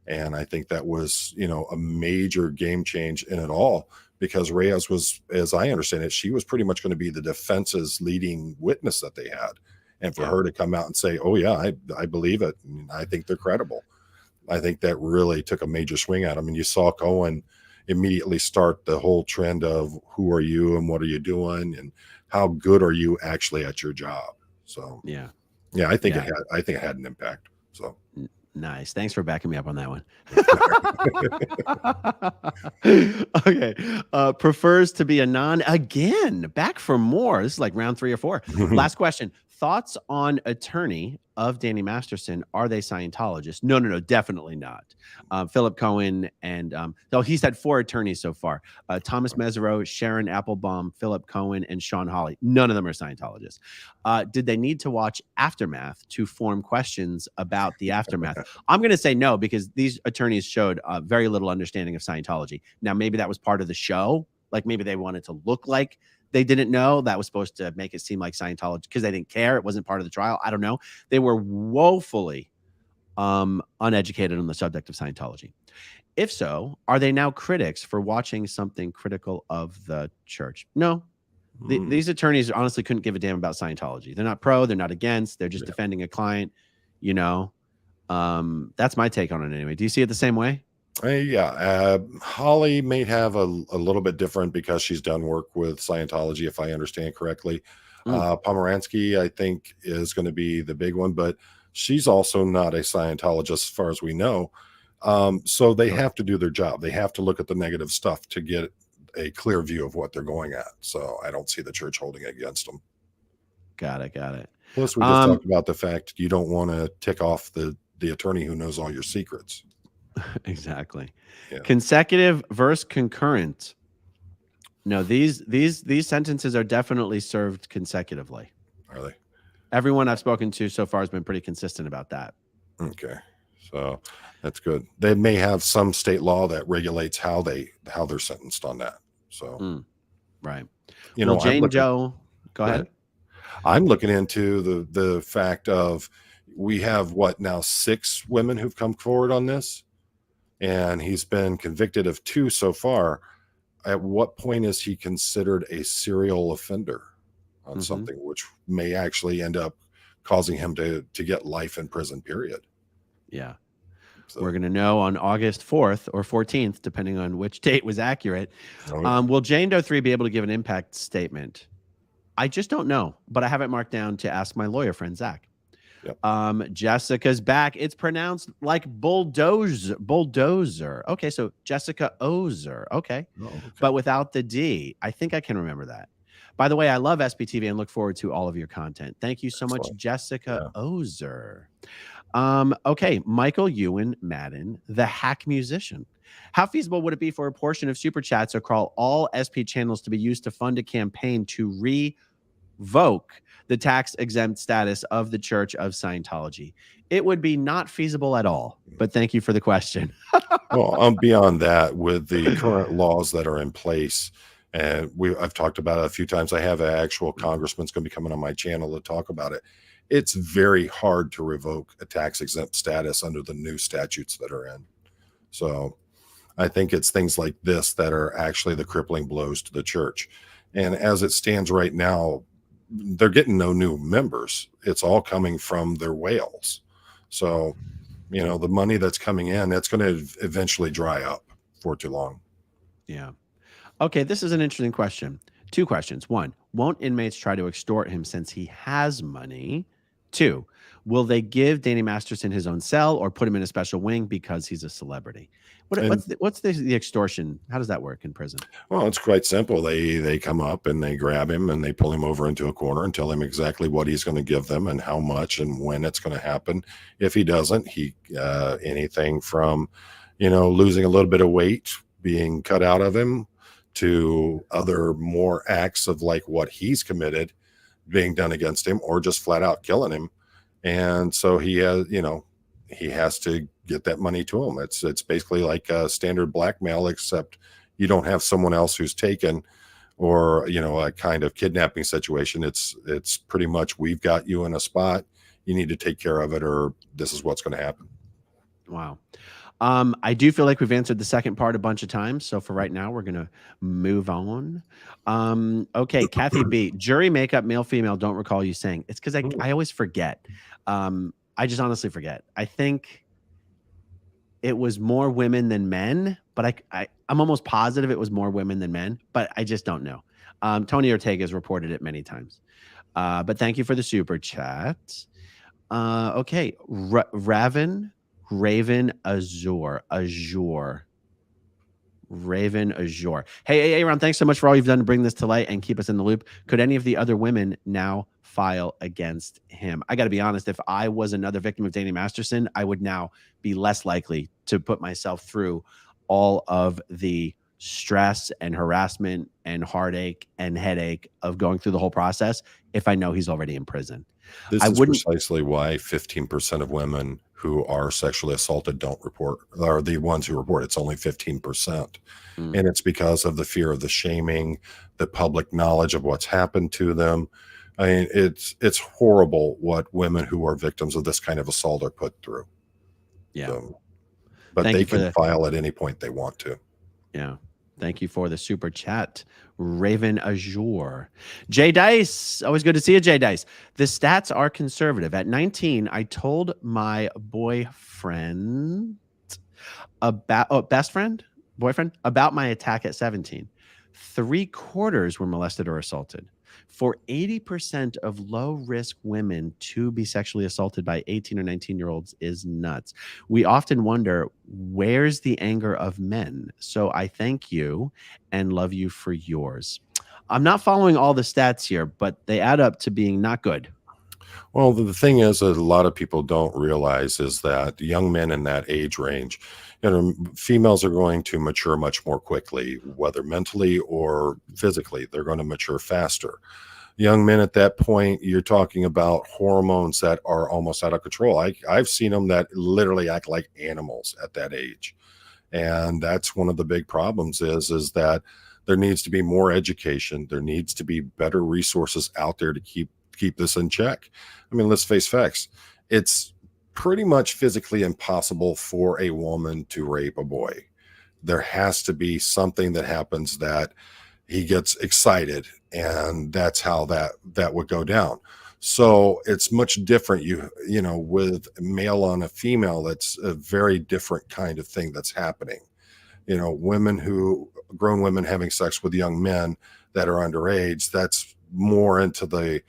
And I think that was, a major game change in it all, because Reyes was, as I understand it, she was pretty much going to be the defense's leading witness that they had. And for her to come out and say, "Oh yeah, I believe it, and I think they're credible," I think that really took a major swing at him. And you saw Cohen immediately start the whole trend of who are you and what are you doing and how good are you actually at your job. So Yeah. I think it had an impact. So Nice. Thanks for backing me up on that one. Okay. Prefers to be a non again. Back for more. This is like round 3 or 4. Last question. Thoughts on attorney of Danny Masterson? Are they Scientologists? No, definitely not. Philip Cohen and he's had 4 attorneys so far. Thomas Mesereau, Sharon Applebaum, Philip Cohen, and Sean Hawley. None of them are Scientologists. Did they need to watch Aftermath to form questions about the aftermath? I'm going to say no, because these attorneys showed very little understanding of Scientology. Now, maybe that was part of the show. Like maybe they wanted to look like they didn't know. That was supposed to make it seem like Scientology, because they didn't care. It wasn't part of the trial. I don't know. They were woefully uneducated on the subject of Scientology. If so, are they now critics for watching something critical of the church? No. These attorneys honestly couldn't give a damn about Scientology. They're not pro. They're not against. They're just defending a client. That's my take on it anyway. Do you see it the same way? Holly may have a little bit different because she's done work with Scientology, if I understand correctly. Pomeranski, I think, is going to be the big one, but she's also not a Scientologist as far as we know. So they have to do their job. They have to look at the negative stuff to get a clear view of what they're going at. So I don't see the church holding it against them. Got it. Plus, we just talked about the fact you don't want to tick off the attorney who knows all your secrets. Exactly. Yeah. Consecutive versus concurrent. No, these sentences are definitely served consecutively. Are they? Everyone I've spoken to so far has been pretty consistent about that. Okay. So that's good. They may have some state law that regulates how they're sentenced on that. So right. Jane Doe, go ahead. I'm looking into the fact of, we have now 6 women who've come forward on this, and he's been convicted of 2 so far. At what point is he considered a serial offender on something which may actually end up causing him to get life in prison, period? Yeah. So we're going to know on August 4th or 14th, depending on which date was accurate. Will Jane Doe 3 be able to give an impact statement? I just don't know, but I have it marked down to ask my lawyer friend, Zach. Yep. Jessica's back. It's pronounced like bulldozer. Okay, so Jessica Ozer. Okay. But without the D. I think I can remember that. By the way, I love SPTV and look forward to all of your content. Thank you so much, Jessica Ozer. Okay, Michael Ewan Madden, the hack musician. How feasible would it be for a portion of super chats across all SP channels to be used to fund a campaign to revoke the tax-exempt status of the Church of Scientology? It would be not feasible at all, but thank you for the question. Well, beyond that, with the current laws that are in place, and I've talked about it a few times. I have an actual congressman's going to be coming on my channel to talk about it. It's very hard to revoke a tax-exempt status under the new statutes that are in. So I think it's things like this that are actually the crippling blows to the church. And as it stands right now, they're getting no new members. It's all coming from their whales. So, the money that's coming in, that's going to eventually dry up for too long. Yeah. Okay, this is an interesting question. Two questions. One, won't inmates try to extort him since he has money? Two, will they give Danny Masterson his own cell or put him in a special wing because he's a celebrity? And What's the extortion? How does that work in prison? well, it's quite simple. They come up and they grab him and they pull him over into a corner and tell him exactly what he's going to give them and how much and when it's going to happen. If he doesn't, anything from, losing a little bit of weight being cut out of him to other more acts of like what he's committed being done against him, or just flat out killing him. And so he has to get that money to him. It's basically like a standard blackmail, except you don't have someone else who's taken, or a kind of kidnapping situation. It's pretty much, we've got you in a spot, you need to take care of it, or this is what's going to happen. Wow. I do feel like we've answered the second part a bunch of times. So for right now, we're going to move on. Okay. Kathy B, jury makeup, male, female. Don't recall you saying. It's because I always forget. I just honestly forget. I think it was more women than men, but I'm almost positive it was more women than men, but I just don't know. Tony Ortega has reported it many times. But thank you for the super chat. Okay. Raven Azure. Raven Azure. Hey, Aaron, thanks so much for all you've done to bring this to light and keep us in the loop. Could any of the other women now file against him? I got to be honest, if I was another victim of Danny Masterson, I would now be less likely to put myself through all of the stress and harassment and heartache and headache of going through the whole process if I know he's already in prison. This is precisely why 15% of women who are sexually assaulted don't report, are the ones who report. It's only 15%. And it's because of the fear of the shaming, the public knowledge of what's happened to them. I mean, it's horrible what women who are victims of this kind of assault are put through. Yeah. But they can file at any point they want to. Yeah. Thank you for the super chat, Raven Azure. Jay Dice, always good to see you, Jay Dice. The stats are conservative. At 19, I told my boyfriend about boyfriend about my attack at 17. 3/4 were molested or assaulted. For 80% of low-risk women to be sexually assaulted by 18 or 19-year-olds is nuts. We often wonder, where's the anger of men? So I thank you and love you for yours. I'm not following all the stats here, but they add up to being not good. Well, the thing is that a lot of people don't realize is that young men in that age range, females are going to mature much more quickly, whether mentally or physically. They're going to mature faster. Young men at that point, you're talking about hormones that are almost out of control. I've seen them that literally act like animals at that age. And that's one of the big problems is that there needs to be more education. There needs to be better resources out there to keep this in check. I mean, let's face facts. It's pretty much physically impossible for a woman to rape a boy. There has to be something that happens that he gets excited, and that's how that would go down. So it's much different. With male on a female, that's a very different kind of thing that's happening. Grown women having sex with young men that are underage, that's more into the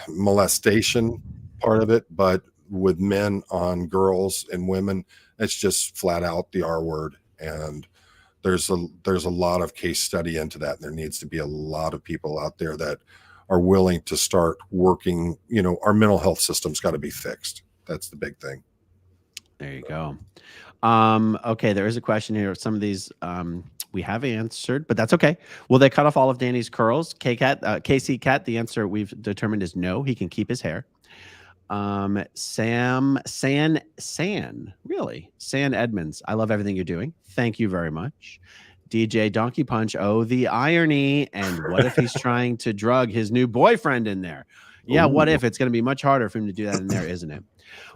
molestation part of it. But with men on girls and women, it's just flat out the R word. And there's a lot of case study into that. There needs to be a lot of people out there that are willing to start working. Our mental health system's got to be fixed. That's the big thing. There you go. Okay, there is a question here. Some of these we have answered, but that's okay. Will they cut off all of Danny's curls? KC Cat, the answer we've determined is no. He can keep his hair. San Edmonds, I love everything you're doing. Thank you very much. DJ Donkey Punch, oh, the irony. And what if he's trying to drug his new boyfriend in there? Yeah, what if? It's going to be much harder for him to do that in there, isn't it?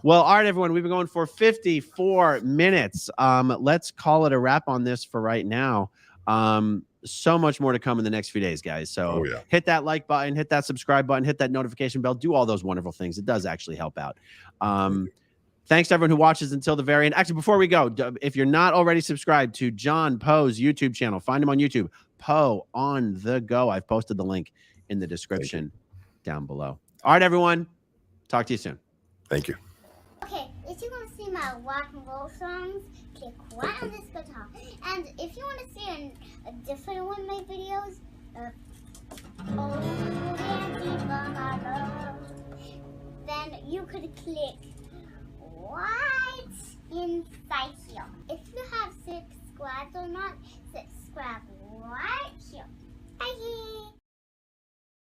Well, all right, everyone, we've been going for 54 minutes. Let's call it a wrap on this for right now. So much more to come in the next few days, guys. So hit that like button, hit that subscribe button, hit that notification bell, do all those wonderful things. It does actually help out. Thanks to everyone who watches until the very end. Actually, before we go, if you're not already subscribed to John Poe's YouTube channel, find him on YouTube, Poe on the go. I've posted the link in the description down below. All right, everyone. Talk to you soon. Thank you. Okay, if you want to see my rock and roll songs, click right on this guitar. And if you want to see a different one of my videos, then you could click right inside here. If you have subscribed or not, subscribe.